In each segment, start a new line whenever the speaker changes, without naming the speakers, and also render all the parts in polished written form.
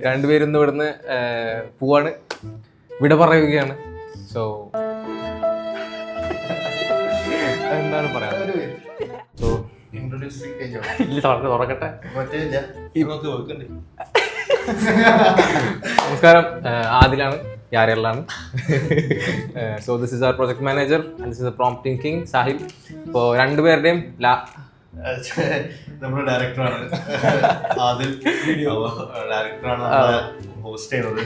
രണ്ടുപേരും ഇവിടുന്ന് പോവാണ്, വിട പറയുകയാണ്. സോ എന്താണ് പറയാ? സോ തുറക്കട്ടെ. നമസ്കാരം, ആദിലാണ്, യാരലാണ്. So this is our project manager and this is prompting king Sahil. ഇപ്പോൾ രണ്ടുപേരുടെയും
നമ്മുടെ ഡയറക്ടറാണ് ആദിൽ, ഡയറക്ടറാണ് ഹോസ്റ്റ് ചെയ്യുന്നത്.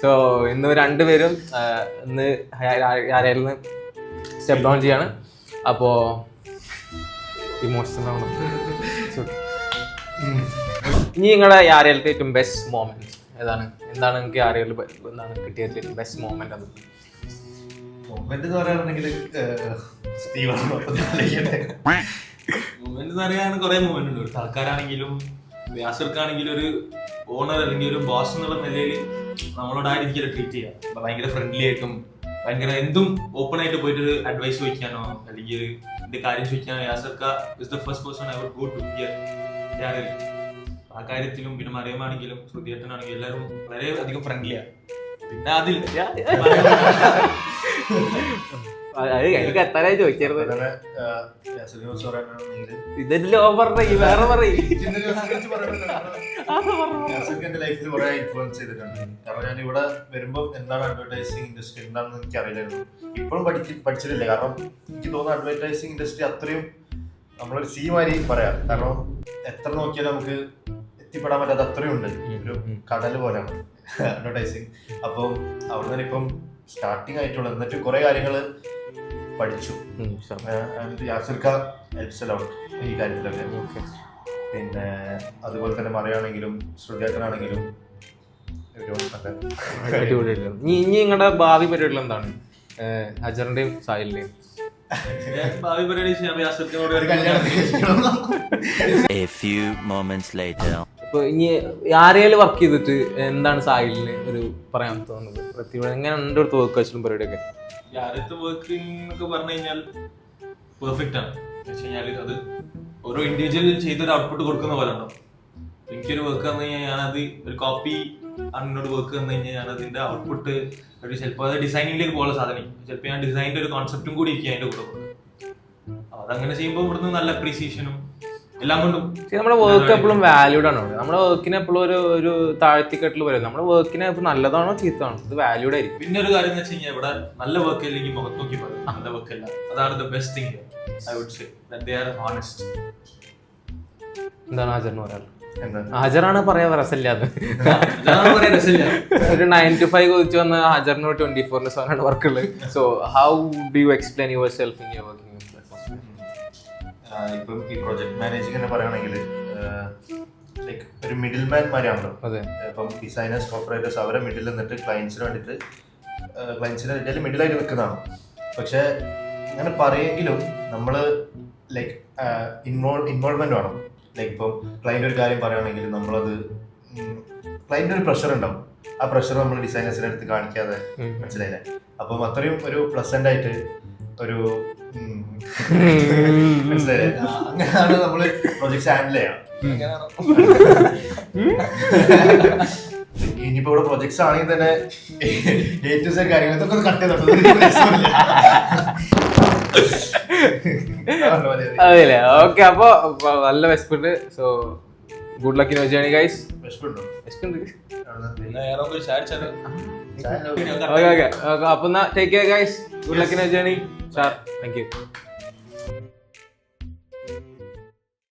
സോ ഇന്ന് രണ്ടുപേരും ഇന്ന് യാരയിൽ നിന്ന് സ്റ്റെപ്പ് ഡൗൺ ചെയ്യാണ്. അപ്പോൾ ഇമോഷണൽ ആണ്. ഇനി നിങ്ങളുടെ യാരയിലത്തെ ഏറ്റവും ബെസ്റ്റ് മൊമെന്റ് ഏതാണ്? എന്താണ് നിങ്ങൾക്ക് യാരയിൽ എന്താണ് കിട്ടിയതിൽ ബെസ്റ്റ് മൊമെന്റ്? അത്
മൊമെന്റ് എന്ന് പറയുകയാണെങ്കിൽ
മൊമെന്റ് എന്ന് പറയാൻ കുറെ മൊമെന്റ് ഉണ്ട്. സർക്കാരാണെങ്കിലും വ്യാസർക്കാണെങ്കിലും ഒരു ഓണർ അല്ലെങ്കിൽ ഒരു ബോസ് എന്നുള്ള നിലയിൽ നമ്മളോട് ആ രീതിയിൽ ട്രീറ്റ് ചെയ്യാം. ഭയങ്കര ഫ്രണ്ട്ലി ആയിട്ടും ഭയങ്കര എന്തും ഓപ്പൺ ആയിട്ട് പോയിട്ട് ഒരു അഡ്വൈസ് ചോദിക്കാനോ അല്ലെങ്കിൽ എന്റെ കാര്യം ചോദിക്കാനോ യാസർക്ക is the first person I would go to here. ആ കാര്യത്തിലും പിന്നെ മറിയമാണെങ്കിലും ശ്രുതിയേട്ടനാണെങ്കിലും എല്ലാവരും വളരെ അധികം ഫ്രണ്ട്ലിയാണ്. പിന്നെ അതിൽ
എനിക്ക് എത്താനായി ചോദിക്കരുത്. ഇതല്ലോ പറഞ്ഞ വേറെ പറയും.
എന്റെ ലൈഫിൽ കുറെ ഇൻഫ്ലുവൻസ് ചെയ്തിട്ടുണ്ട്. കാരണം ഞാൻ ഇവിടെ വരുമ്പോൾ എന്താണ് അഡ്വർടൈസിങ് ഇൻഡസ്ട്രി എന്താണെന്ന് എനിക്ക് അറിയില്ലായിരുന്നു. ഇപ്പോഴും പഠിച്ചിട്ടില്ല. കാരണം എനിക്ക് തോന്നുന്നു അഡ്വർടൈസിങ് ഇൻഡസ്ട്രി അത്രയും നമ്മളൊരു സീ മാതിരി പറയാം. കാരണം എത്ര നോക്കിയാലും നമുക്ക് എത്തിപ്പെടാൻ പറ്റാത്ത അത്രയും ഉണ്ട്. ഒരു കടൽ പോലെയാണ് അഡ്വർടൈസിങ്. അപ്പം അവിടെ നിന്ന് ഇപ്പം സ്റ്റാർട്ടിങ് ആയിട്ടുള്ള എന്നിട്ട് കുറെ കാര്യങ്ങൾ പഠിച്ചു. യാസിർക്ക ഹെൽപ്സ് എ ലോട്ട് ഈ കാര്യത്തിലൊക്കെ. പിന്നെ അതുപോലെ തന്നെ മറിയാണെങ്കിലും ശ്രുതിയേട്ടനാണെങ്കിലും
ഇനി നിങ്ങളുടെ ഭാവി പരിപാടികൾ എന്താണ്? അജറിന്റെയും സാഹിലിന്റെയും
ഭാവി പരിപാടി
ഇപ്പൊ ഇനി ആരെയും വർക്ക് ചെയ്തിട്ട് എന്താണ് സാഹിലിന് ഒരു പറയാൻ തോന്നുന്നത്? എങ്ങനെ എൻ്റെ അടുത്ത് വർക്ക് വെച്ചിട്ടും പരിപാടിയൊക്കെ
ആദ്യത്തെ വർക്കിംഗ് എന്നൊക്കെ പറഞ്ഞു കഴിഞ്ഞാൽ പെർഫെക്റ്റ് ആണ്. വെച്ച് കഴിഞ്ഞാൽ അത് ഓരോ ഇൻഡിവിജ്വൽ ചെയ്തൊരു ഔട്ട്പുട്ട് കൊടുക്കുന്ന പോലെ ഉണ്ടോ. എനിക്കൊരു വർക്ക് വന്നു കഴിഞ്ഞാൽ ഞാനത് ഒരു കോപ്പി എന്നോട് വർക്ക് വന്നു കഴിഞ്ഞാൽ ഞാൻ അതിന്റെ ഔട്ട്പുട്ട് ഒരു ചിലപ്പോൾ അത് ഡിസൈനിങ്ങിലേക്ക് പോകുന്ന സാധനം ചിലപ്പോൾ ഞാൻ ഡിസൈനിന്റെ ഒരു കോൺസെപ്റ്റും കൂടി എനിക്ക് അതിന്റെ കൂടെ കൊടുക്കും. അതങ്ങനെ ചെയ്യുമ്പോൾ ഇവിടുന്ന് നല്ല അപ്രീസിയേഷനും എല്ലാം കൊണ്ടും
നമ്മുടെ വർക്ക് എപ്പോഴും വാല്യൂഡ് ആണ്. നമ്മുടെ വർക്കിനെ എപ്പോഴും ഒരു താഴ്ത്തിക്കെട്ടിൽ വരും. നമ്മുടെ വർക്കിനെ നല്ലതാണോ ചീത്തതാണോ ഇത് വാല്യൂഡ് ആയിരിക്കും.
പിന്നെ ഒരു കാര്യം എന്ന് വെച്ച് കഴിഞ്ഞാൽ ഇവിടെ നല്ല വർക്ക് അല്ലെങ്കിൽ മുഖത്ത് നോക്കി പറയും നല്ല വർക്ക് അല്ല. അതാണ് the best thing I would say that they are honest.
എന്താണ് ഹാജറിന് പറയാറ്? ഹാജറാണ് പറയാ രസമില്ലാതെ. ഒരു 9 to 5 കൊതിച്ച് വന്ന ഹാജറിന് 24/7 വർക്കുള്ളത്. So how do you explain yourself in your working?
ഇപ്പം ഈ പ്രൊജക്ട് മാനേജിംഗ് എന്ന് പറയുകയാണെങ്കിൽ ലൈക്ക് ഒരു മിഡിൽ മാൻ മാരാണല്ലോ. ഇപ്പം ഡിസൈനേഴ്സ് ഓപ്പറേറ്റേഴ്സ് അവരെ മിഡിൽ നിന്നിട്ട് ക്ലയൻസിന് വേണ്ടിയിട്ട് ക്ലയൻസിന് ഏറ്റവും മിഡിലായിട്ട് നിൽക്കുന്നതാണ്. പക്ഷെ അങ്ങനെ പറയെങ്കിലും നമ്മൾ ലൈക്ക് ഇൻവോൾവ്മെന്റ് വേണം. ലൈക്ക് ഇപ്പം ക്ലയന്റ് ഒരു കാര്യം പറയുകയാണെങ്കിൽ നമ്മളത് ക്ലയന്റിന് ഒരു പ്രഷർ ഉണ്ടാവും. ആ പ്രഷർ നമ്മൾ ഡിസൈനേഴ്സിന്റെ അടുത്ത് കാണിക്കാതെ, മനസ്സിലായില്ലേ? അപ്പം അത്രയും ഒരു പ്ലസന്റ് ആയിട്ട് ഒരു മനസ്സിലായില്ലേ? അങ്ങനെയാണ് നമ്മള് പ്രൊജക്ട്സ് ഹാൻഡിൽ ചെയ്യാം. ഇനിയിപ്പോ ഇവിടെ പ്രൊജക്ട്സ് ആണെങ്കിൽ തന്നെ ഏറ്റവും സാർ കാര്യങ്ങൾ ഇതൊക്കെ ഒന്ന് കട്ട്
അതല്ലേ? ഓക്കെ, അപ്പൊ നല്ല വെസ്പുണ്ട്. So good luck in your journey guys. അപ്പൊ take care guys. Good luck in your journey. Thank U.